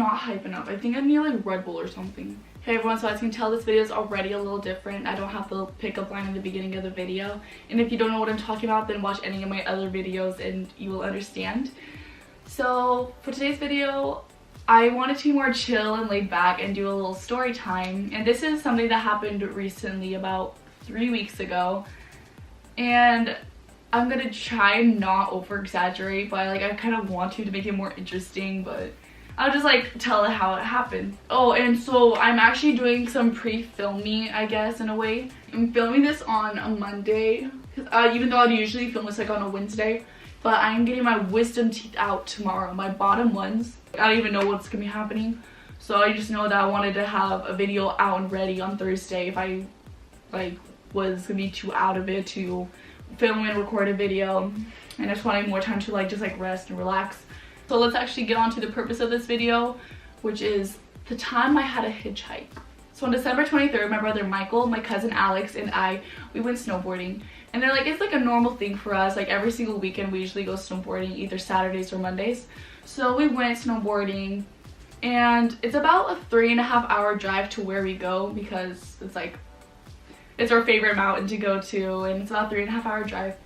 not hype enough. I think I need like Red Bull or something. Hey everyone, so as you can tell, this video is already a little different. I don't have the pickup line in the beginning of the video. And if you don't know what I'm talking about, then watch any of my other videos and you will understand. So for today's video, I wanted to be more chill and laid back and do a little story time. And this is something that happened recently, about 3 weeks ago. And I'm gonna try and not over exaggerate, but I kind of want to make it more interesting, but I'll just like tell it how it happened. Oh, and so I'm actually doing some pre-filming, I guess, in a way. I'm filming this on a Monday, even though I'd usually film this like on a Wednesday, but I'm getting my wisdom teeth out tomorrow, my bottom ones. I don't even know what's gonna be happening, so I just know that I wanted to have a video out and ready on Thursday if I was gonna be too out of it to film and record a video, and I just wanted more time to just rest and relax. So let's actually get on to the purpose of this video, which is the time I had a hitchhike. So on December 23rd, my brother Michael, my cousin Alex, and we went snowboarding. And they're it's like a normal thing for us. Like every single weekend we usually go snowboarding, either Saturdays or Mondays. So we went snowboarding, and it's about a 3.5 hour drive to where we go, because it's our favorite mountain to go to, and it's about a 3.5 hour drive.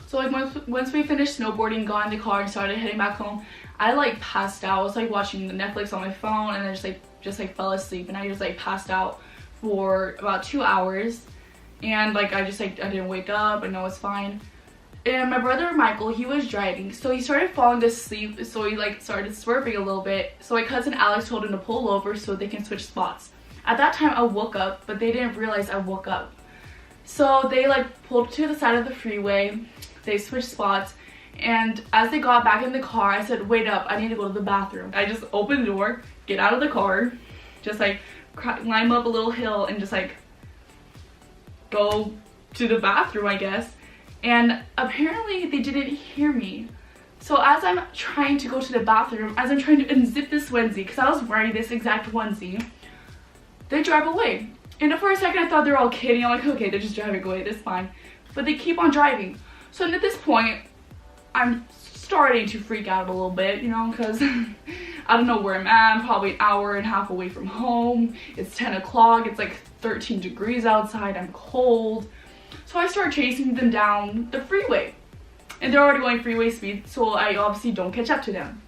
So once we finished snowboarding, got in the car and started heading back home, I passed out. I was watching the Netflix on my phone, and I just fell asleep, and I just passed out for about 2 hours, and I didn't wake up. I know it's fine. And my brother Michael, he was driving, so he started falling asleep, so he started swerving a little bit. So my cousin Alex told him to pull over so they can switch spots. At that time I woke up, but they didn't realize I woke up. So they pulled to the side of the freeway, they switched spots, and as they got back in the car, I said, wait up, I need to go to the bathroom. I just opened the door, get out of the car, just climb up a little hill and just go to the bathroom, I guess. And apparently they didn't hear me. So as I'm trying to go to the bathroom, as I'm trying to unzip this onesie, because I was wearing this exact onesie, they drive away. And for a second I thought they were all kidding. I'm okay, they're just driving away, that's fine. But they keep on driving. So at this point, I'm starting to freak out a little bit, because I don't know where I'm at. I'm probably an hour and a half away from home. It's 10 o'clock, it's 13 degrees outside, I'm cold. So I start chasing them down the freeway. And they're already going freeway speed, so I obviously don't catch up to them.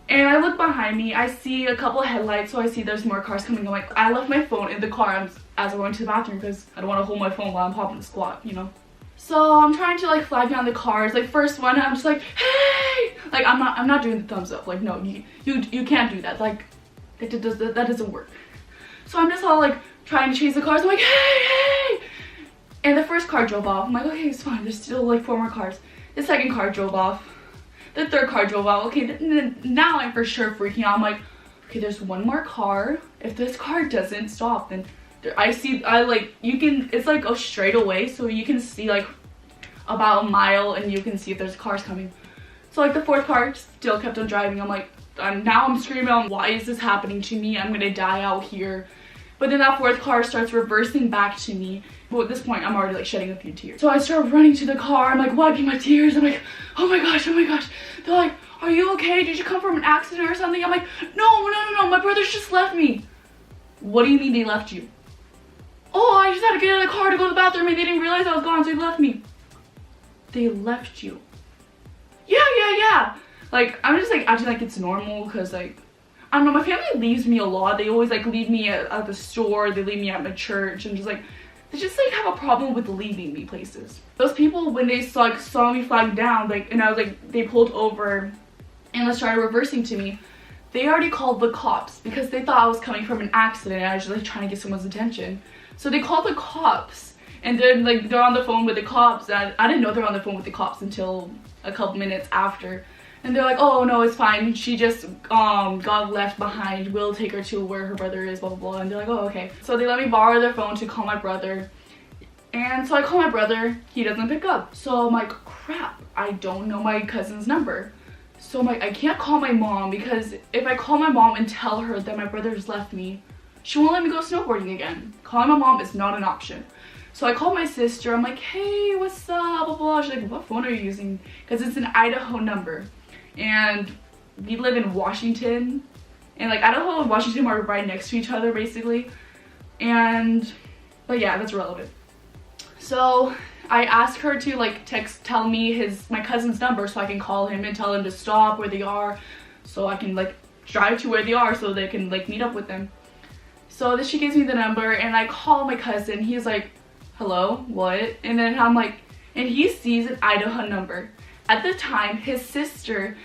And I look behind me, I see a couple of headlights, so I see there's more cars coming. I'm I left my phone in the car as I went to the bathroom, because I don't want to hold my phone while I'm popping the squat, So I'm trying to flag down the cars. First one, I'm just hey! I'm not doing the thumbs up. No, you can't do that. That doesn't work. So I'm just all trying to chase the cars. I'm hey! And the first car drove off. I'm okay, it's fine. There's still 4 more cars. The second car drove off. The third car drove off. Okay, now I'm for sure freaking out. I'm okay, there's one more car. If this car doesn't stop, then you can, it's a straight away, so you can see about a mile, and you can see if there's cars coming. So the fourth car still kept on driving. I'm now I'm screaming, why is this happening to me? I'm gonna die out here. But then that fourth car starts reversing back to me. But at this point, I'm already shedding a few tears. So I start running to the car. I'm wiping my tears. I'm oh my gosh, oh my gosh. They're are you okay? Did you come from an accident or something? I'm no, my brothers just left me. What do you mean they left you? Oh, I just had to get out of the car to go to the bathroom, and they didn't realize I was gone, so they left me. They left you? Yeah. I'm just acting like it's normal, because I don't know, my family leaves me a lot. They always leave me at the store, they leave me at my church, and they just have a problem with leaving me places. Those people, when they saw me flag down, and I was they pulled over and they started reversing to me, they already called the cops, because they thought I was coming from an accident and I was just trying to get someone's attention. So they called the cops, and then they're on the phone with the cops. And I didn't know they were on the phone with the cops until a couple minutes after. And they're oh no, it's fine, she just got left behind, we'll take her to where her brother is, blah blah blah. And they're oh okay. So they let me borrow their phone to call my brother, and so I call my brother, he doesn't pick up. So I'm crap, I don't know my cousin's number. So I can't call my mom, because if I call my mom and tell her that my brother just left me, she won't let me go snowboarding again. Calling my mom is not an option. So I called my sister, I'm hey, what's up, blah blah. She's what phone are you using? Because it's an Idaho number. And we live in Washington, And like Idaho and Washington are right next to each other basically. But yeah, that's relevant. So I asked her to like tell me my cousin's number so I can call him and tell him to stop where they are, so I can like drive to where they are so they can like meet up with them. So then she gives me the number and I call my cousin. He's like, hello, what? And then I'm like, and he sees an Idaho number. At the time, his sister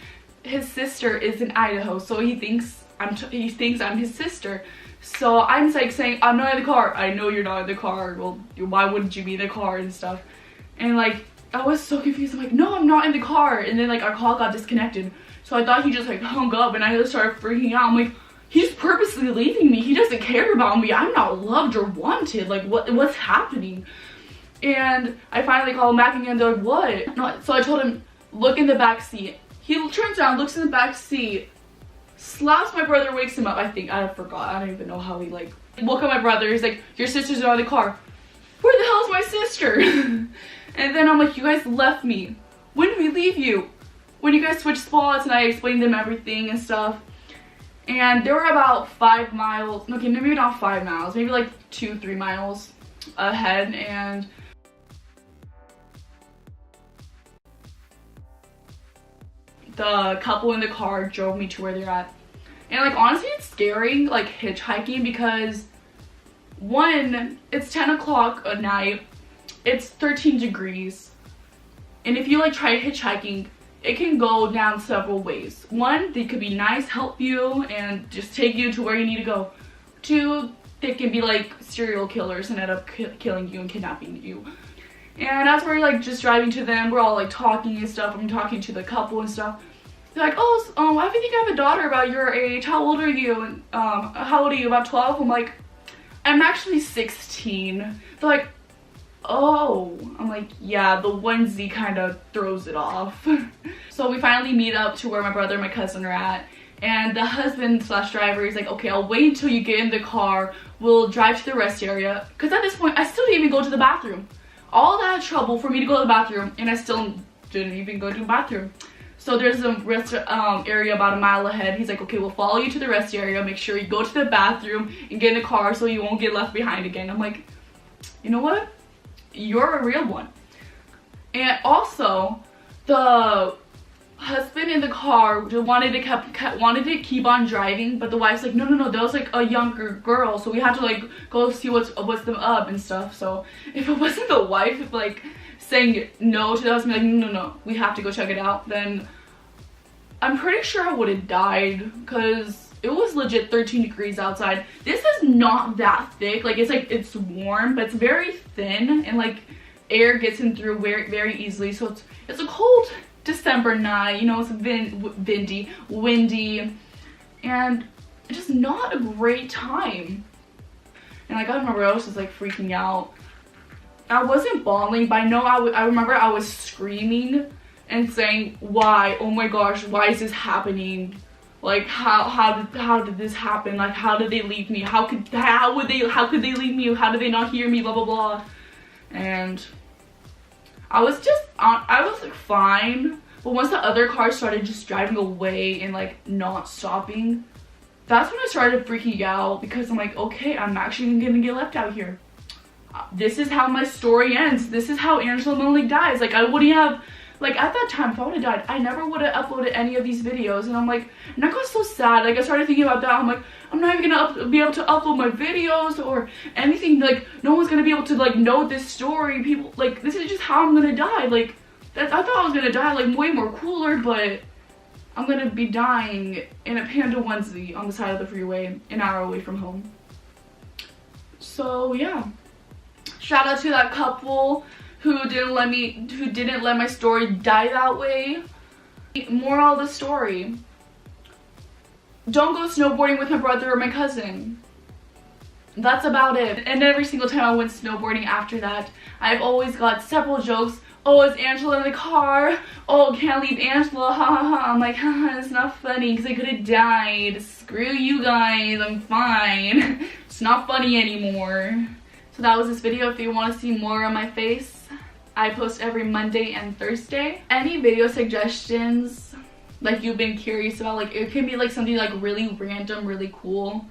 is in Idaho, so he thinks I'm his sister. So I'm like saying, I'm not in the car. I know you're not in the car. Well, why wouldn't you be in the car and stuff? And like, I was so confused. I'm like, no, I'm not in the car. And then like our call got disconnected. So I thought he just like hung up, and I just started freaking out. I'm like, he's purposely leaving me. He doesn't care about me. I'm not loved or wanted. Like, what's happening? And I finally call him back again. They're like, what? No, so I told him, look in the back seat. He turns around, looks in the back seat, slaps my brother, wakes him up. I forgot. I don't even know how he like woke up my brother. He's like, your sister's out of the car. Where the hell is my sister? And then I'm like, you guys left me. When did we leave you? When you guys switched spots, and I explained them everything and stuff. And they were about 5 miles, okay, maybe not 5 miles, maybe like 2-3 miles ahead. And the couple in the car drove me to where they're at. And like, honestly, it's scary like hitchhiking, because one, it's 10 o'clock at night, it's 13 degrees, and if you like try hitchhiking, it can go down several ways. One, they could be nice, help you, and just take you to where you need to go. Two, they can be like serial killers and end up killing you and kidnapping you. And as we're like just driving to them, we're all like talking and stuff. I'm talking to the couple and stuff. They're like, oh, I think I have a daughter about your age. How old are you? And how old are you? About 12? I'm like, I'm actually 16. They're like, oh. I'm like, yeah, the onesie kind of throws it off. So we finally meet up to where my brother and my cousin are at. And the husband slash driver is like, okay, I'll wait until you get in the car. We'll drive to the rest area. Because at this point, I still didn't even go to the bathroom. All that trouble for me to go to the bathroom, and I still didn't even go to the bathroom. So there's a rest area about a mile ahead. He's like, okay, we'll follow you to the rest area. Make sure you go to the bathroom and get in the car so you won't get left behind again. I'm like, you know what? You're a real one. And also, the husband in the car wanted to keep on driving, but the wife's like, no, that was like a younger girl, so we had to like go see what's them up and stuff. So if it wasn't the wife like saying no to the husband, like, no, we have to go check it out, then I'm pretty sure I would have died, because it was legit 13 degrees outside. This is not that thick. Like, it's warm, but it's very thin, and like air gets in through very easily. So it's a cold December night, you know, it's windy, and just not a great time. And like, I remember I was just like freaking out. I wasn't bawling, but I remember I was screaming and saying, why? Oh my gosh, why is this happening? Like, how did this happen? Like, how did they leave me? How could they leave me? How did they not hear me? Blah blah blah. And I was like fine, but once the other cars started just driving away and like not stopping, that's when I started freaking out, because I'm like, okay, I'm actually gonna get left out here. This is how my story ends. This is how Angela Melnik dies. Like, I wouldn't have, like, at that time, if I would have died, I never would have uploaded any of these videos. And I'm like, and I got so sad. Like, I started thinking about that. I'm like, I'm not even gonna be able to upload my videos or anything. Like, no one's gonna be able to like know this story. People, like, this is just how I'm gonna die. Like, I thought I was gonna die like way more cooler, but I'm gonna be dying in a panda onesie on the side of the freeway, an hour away from home. So yeah, shout out to that couple who didn't let my story die that way. Moral of the story: don't go snowboarding with my brother or my cousin. That's about it. And every single time I went snowboarding after that, I've always got several jokes. Oh, is Angela in the car? Oh, can't leave Angela, ha ha ha. I'm like, haha, it's not funny because I could have died. Screw you guys, I'm fine. It's not funny anymore. So that was this video. If you want to see more of my face, I post every Monday and Thursday. Any video suggestions, like you've been curious about. Like it can be like something like really random, really cool.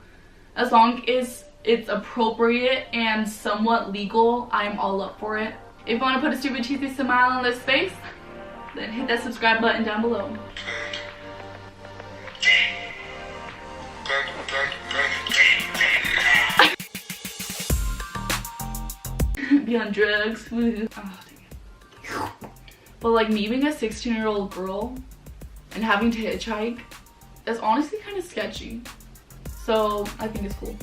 As long as it's appropriate and somewhat legal, I'm all up for it. If you want to put a stupid cheesy smile on this face, then hit that subscribe button down below. Be on drugs. Oh, dang it. But like me being a 16-year-old girl and having to hitchhike is honestly kind of sketchy. So I think it's cool.